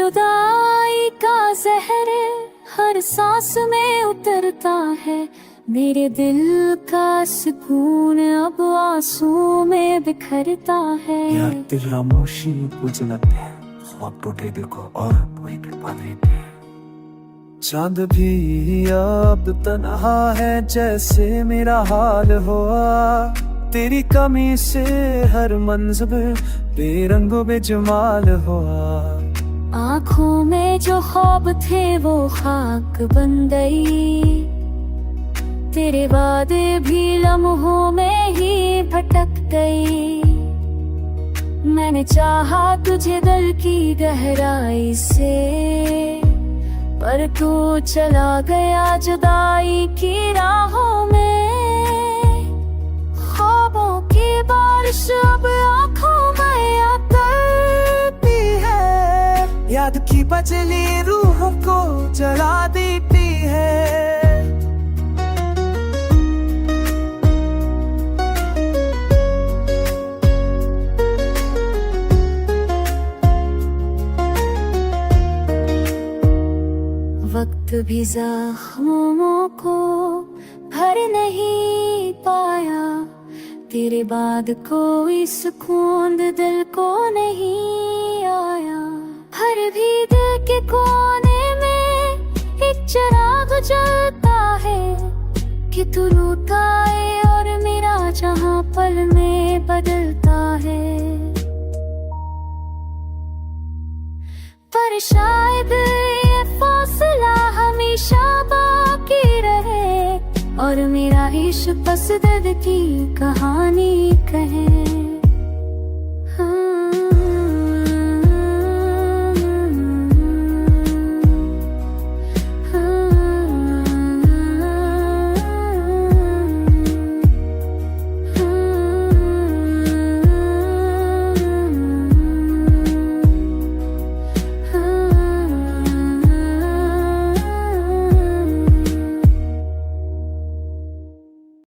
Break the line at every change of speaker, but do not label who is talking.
जुदाई का जहर हर सांस में उतरता है, मेरे दिल का सुकून अब आंसू में बिखरता है।
यार दिल खामोशी बुझलते हैं, ख्वाब टूटे दिल को और वही डुबा देते हैं। चांद भी अब तन्हा है जैसे मेरा हाल हुआ, तेरी कमी से हर मंज़िल बेरंगो बेजमाल हुआ।
आँखों में जो ख्वाब थे वो खाक बन गई, तेरे वादे भी लम्हों में ही भटक गई। मैंने चाहा तुझे दिल की गहराई से, पर तू चला गया जुदाई की राहों में। ख्वाबों की बारिश अब आँखों में आती है,
याद की बचली रूह को जला देती है।
वक्त भी जख्मों को भर नहीं पाया, तेरे बाद कोई सुकून दिल को नहीं आया। हर भी दिल के कोने में एक चिराग जलता है, कि तू रूठा है और मेरा जहां पल में बदलता है। पर शायद ये फासला हमेशा बाकी रहे, और मेरा इश्क बस दर्द की कहानी कहे।